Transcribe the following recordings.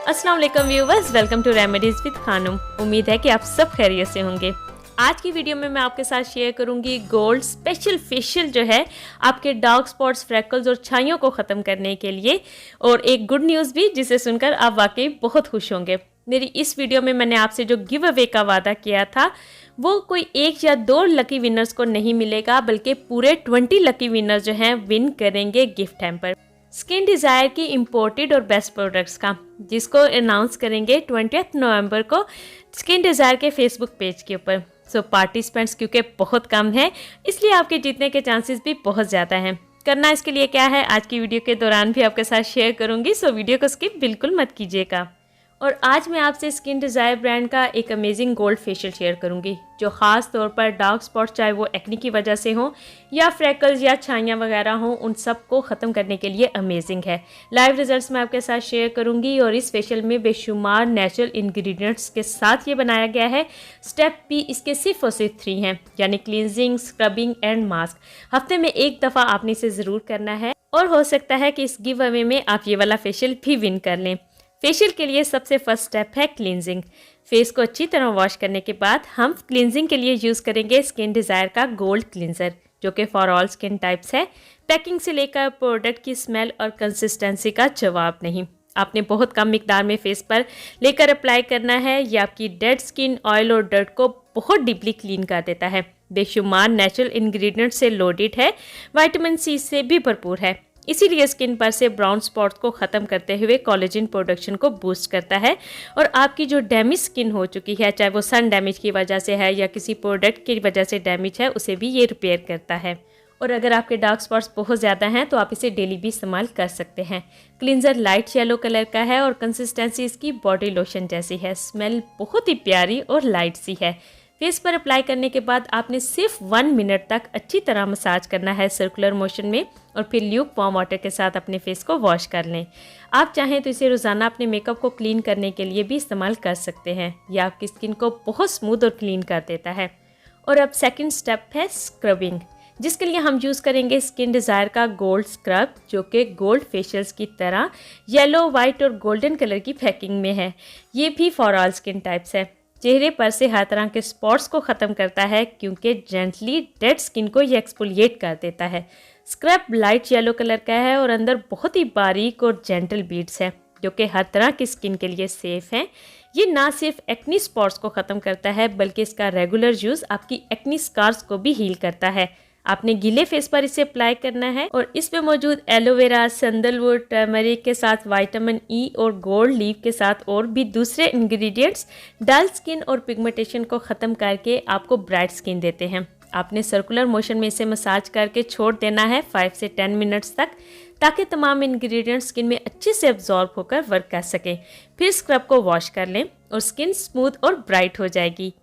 अस्सलाम वालेकुम viewers, welcome to remedies with Khanum. उम्मीद है कि आप सब खैरियत से होंगे। आज की वीडियो में मैं आपके साथ शेयर करूंगी गोल्ड स्पेशल फेशियल जो है आपके डार्क स्पॉट्स, फ्रैकल्स और छाइयों को ख़त्म करने के लिए, और एक गुड न्यूज़ भी जिसे सुनकर आप वाकई बहुत खुश होंगे। मेरी इस वीडियो में मैंने आपसे जो गिव अवे का वादा किया था वो कोई एक या दो लकी विनर्स को नहीं मिलेगा, बल्कि पूरे 20 लकी विनर्स जो हैं विन करेंगे गिफ्ट हैम्पर स्किन डिज़ायर की इम्पोर्टेड और बेस्ट प्रोडक्ट्स का, जिसको अनाउंस करेंगे 20 नवंबर को स्किन डिज़ायर के फेसबुक पेज के ऊपर। सो पार्टिसिपेंट्स क्योंकि बहुत कम है, इसलिए आपके जीतने के चांसेस भी बहुत ज़्यादा हैं। करना इसके लिए क्या है, आज की वीडियो के दौरान भी आपके साथ शेयर करूंगी, सो वीडियो को स्किप बिल्कुल मत कीजिएगा। और आज मैं आपसे स्किन डिज़ायर ब्रांड का एक अमेजिंग गोल्ड फेशियल शेयर करूंगी, जो ख़ास तौर पर डार्क स्पॉट, चाहे वो एक्ने की वजह से हो या फ्रैकल्स या छाइयाँ वगैरह हो, उन सब को ख़त्म करने के लिए अमेजिंग है। लाइव रिजल्ट्स मैं आपके साथ शेयर करूंगी और इस फेशियल में बेशुमार नेचुरल इंग्रेडिएंट्स के साथ ये बनाया गया है। स्टेप भी इसके सिर्फ और सिर्फ 3 हैं, यानी क्लींजिंग, स्क्रबिंग एंड मास्क। हफ्ते में एक दफ़ा आपने इसे ज़रूर करना है और हो सकता है कि इस गिव अवे में आप ये वाला फेशियल भी विन कर लें। फेशियल के लिए सबसे फर्स्ट स्टेप है क्लींजिंग। फेस को अच्छी तरह वॉश करने के बाद हम क्लींजिंग के लिए यूज़ करेंगे स्किन डिज़ायर का गोल्ड क्लींजर, जो कि फॉर ऑल स्किन टाइप्स है। पैकिंग से लेकर प्रोडक्ट की स्मेल और कंसिस्टेंसी का जवाब नहीं। आपने बहुत कम मिकदार में फेस पर लेकर अप्लाई करना है। यह आपकी डेड स्किन, ऑयल और डर्ट को बहुत डीपली क्लीन कर देता है। बेशुमार नेचुरल इंग्रेडिएंट से लोडेड है, विटामिन सी से भी भरपूर है, इसीलिए स्किन पर से ब्राउन स्पॉट्स को ख़त्म करते हुए कोलेजन प्रोडक्शन को बूस्ट करता है। और आपकी जो डैमेज स्किन हो चुकी है, चाहे वो सन डैमेज की वजह से है या किसी प्रोडक्ट की वजह से डैमेज है, उसे भी ये रिपेयर करता है। और अगर आपके डार्क स्पॉट्स बहुत ज़्यादा हैं तो आप इसे डेली भी इस्तेमाल कर सकते हैं। क्लींजर लाइट येलो कलर का है और कंसिस्टेंसी इसकी बॉडी लोशन जैसी है। स्मेल बहुत ही प्यारी और लाइट सी है। फेस पर अप्लाई करने के बाद आपने सिर्फ 1 मिनट तक अच्छी तरह मसाज करना है सर्कुलर मोशन में, और फिर ल्यूक वार्म वाटर के साथ अपने फेस को वॉश कर लें। आप चाहें तो इसे रोज़ाना अपने मेकअप को क्लीन करने के लिए भी इस्तेमाल कर सकते हैं। यह आपकी स्किन को बहुत स्मूथ और क्लीन कर देता है। और अब सेकंड स्टेप है स्क्रबिंग, जिसके लिए हम यूज़ करेंगे स्किन डिज़ायर का गोल्ड स्क्रब, जो कि गोल्ड फेशियल्स की तरह येलो, वाइट और गोल्डन कलर की पैकिंग में है। ये भी फॉर ऑल स्किन टाइप्स है। चेहरे पर से हर तरह के स्पॉट्स को ख़त्म करता है, क्योंकि जेंटली डेड स्किन को ये एक्सफोलिएट कर देता है। स्क्रब लाइट येलो कलर का है और अंदर बहुत ही बारीक और जेंटल बीड्स है, जो कि हर तरह की स्किन के लिए सेफ़ हैं। ये ना सिर्फ एक्नी स्पॉट्स को ख़त्म करता है, बल्कि इसका रेगुलर यूज़ आपकी एक्नी स्कार्स को भी हील करता है। आपने गीले फेस पर इसे अप्लाई करना है और इसमें मौजूद एलोवेरा, सैंडलवुड, टर्मरिक के साथ विटामिन ई और गोल्ड लीफ के साथ और भी दूसरे इंग्रेडिएंट्स डल स्किन और पिगमेंटेशन को ख़त्म करके आपको ब्राइट स्किन देते हैं। आपने सर्कुलर मोशन में इसे मसाज करके छोड़ देना है 5 से 10 मिनट्स तक, ताकि तमाम इंग्रेडिएंट्स स्किन में अच्छे से एब्जॉर्ब होकर वर्क कर सकें। फिर स्क्रब को वॉश कर लें और स्किन स्मूथ और ब्राइट हो जाएगी।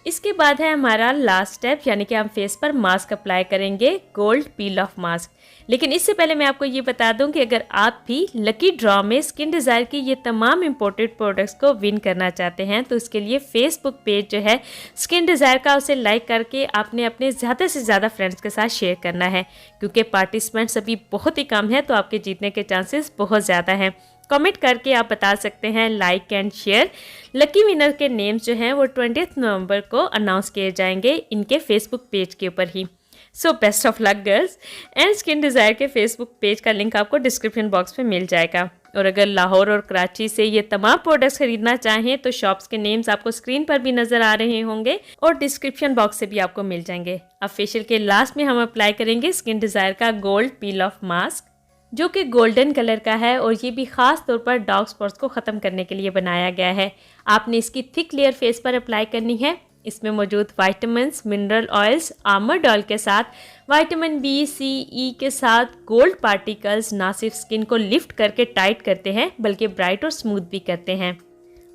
इसके बाद है हमारा लास्ट स्टेप, यानी कि हम फेस पर मास्क अप्लाई करेंगे, गोल्ड पील ऑफ मास्क। लेकिन इससे पहले मैं आपको ये बता दूं कि अगर आप भी लकी ड्रॉ में स्किन डिज़ायर की ये तमाम इंपोर्टेड प्रोडक्ट्स को विन करना चाहते हैं, तो इसके लिए फेसबुक पेज जो है स्किन डिज़ायर का, उसे लाइक करके आपने अपने ज़्यादा से ज़्यादा फ्रेंड्स के साथ शेयर करना है। क्योंकि पार्टिसिपेंट्स अभी बहुत ही कम है, तो आपके जीतने के चांसेस बहुत ज़्यादा हैं। कमेंट करके आप बता सकते हैं, like and share. Lucky winner के नेम्स जो हैं वो 20 नवंबर को अनाउंस किए जाएंगे इनके फेसबुक पेज के ऊपर ही। So best of luck girls. And Skin Desire के फेसबुक पेज का लिंक आपको डिस्क्रिप्शन बॉक्स में मिल जाएगा। और अगर लाहौर और कराची से ये तमाम प्रोडक्ट्स खरीदना चाहें तो शॉप्स के नेम्स आपको स्क्रीन पर भी नज़र आ रहे होंगे और डिस्क्रिप्शन बॉक्स से भी आपको मिल जाएंगे। अब फेशियल के लास्ट में हम अप्लाई करेंगे स्किन डिज़ायर का गोल्ड पील ऑफ मास्क, जो कि गोल्डन कलर का है और ये भी ख़ास तौर पर डार्क स्पॉट्स को ख़त्म करने के लिए बनाया गया है। आपने इसकी थिक लेयर फेस पर अप्लाई करनी है। इसमें मौजूद vitamins, mineral oils, armoured oil के साथ विटामिन बी, सी, ई के साथ गोल्ड पार्टिकल्स ना सिर्फ स्किन को लिफ्ट करके टाइट करते हैं, बल्कि ब्राइट और स्मूथ भी करते हैं।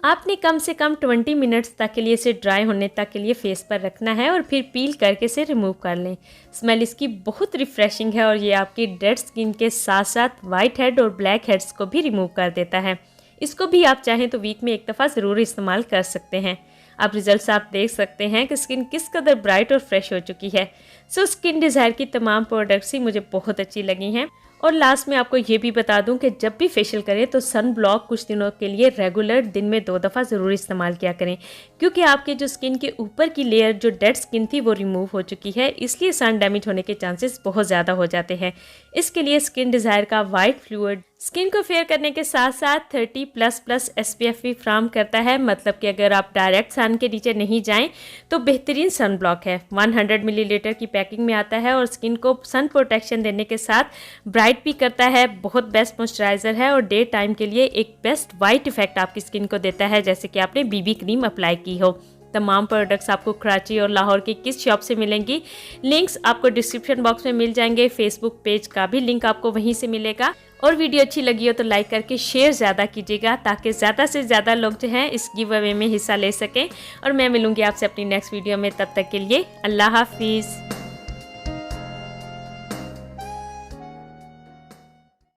आपने कम से कम 20 मिनट्स तक के लिए इसे ड्राई होने तक के लिए फेस पर रखना है और फिर पील करके इसे रिमूव कर लें। स्मेल इसकी बहुत रिफ्रेशिंग है और ये आपकी डेड स्किन के साथ साथ वाइट हेड और ब्लैक हेड्स को भी रिमूव कर देता है। इसको भी आप चाहें तो वीक में एक दफ़ा ज़रूर इस्तेमाल कर सकते हैं। अब रिजल्ट्स आप देख सकते हैं कि स्किन किस कदर ब्राइट और फ्रेश हो चुकी है। सो स्किन डिज़ायर की तमाम प्रोडक्ट्स ही मुझे बहुत अच्छी लगी हैं और लास्ट में आपको ये भी बता दूं कि जब भी फेशियल करें तो सन ब्लॉक कुछ दिनों के लिए रेगुलर दिन में 2 दफ़ा ज़रूर इस्तेमाल किया करें, क्योंकि आपके जो स्किन के ऊपर की लेयर जो डेड स्किन थी वो रिमूव हो चुकी है, इसलिए सन डैमेज होने के चांसेस बहुत ज़्यादा हो जाते हैं। इसके लिए स्किन डिज़ायर का वाइट फ्लूइड स्किन को फेयर करने के साथ साथ 30++ SPF भी फ्राहम करता है, मतलब कि अगर आप डायरेक्ट सन के नीचे नहीं जाएं तो बेहतरीन सन ब्लॉक है। 100 मिलीलीटर की पैकिंग में आता है और स्किन को सन प्रोटेक्शन देने के साथ ब्राइट भी करता है, बहुत बेस्ट मॉइस्चराइज़र है और डे टाइम के लिए एक बेस्ट वाइट इफेक्ट आपकी स्किन को देता है, जैसे कि आपने BB क्रीम अप्लाई की हो। तमाम प्रोडक्ट्स आपको कराची और लाहौर की किस शॉप से मिलेंगी, लिंक्स आपको डिस्क्रिप्शन बॉक्स में मिल जाएंगे। फेसबुक पेज का भी लिंक आपको वहीं से मिलेगा। और वीडियो अच्छी लगी हो तो लाइक करके शेयर ज़्यादा कीजिएगा, ताकि ज़्यादा से ज़्यादा लोग जो हैं इस गिव अवे में हिस्सा ले सकें। और मैं मिलूंगी आपसे अपनी नेक्स्ट वीडियो में, तब तक के लिए अल्लाह हाफिज़।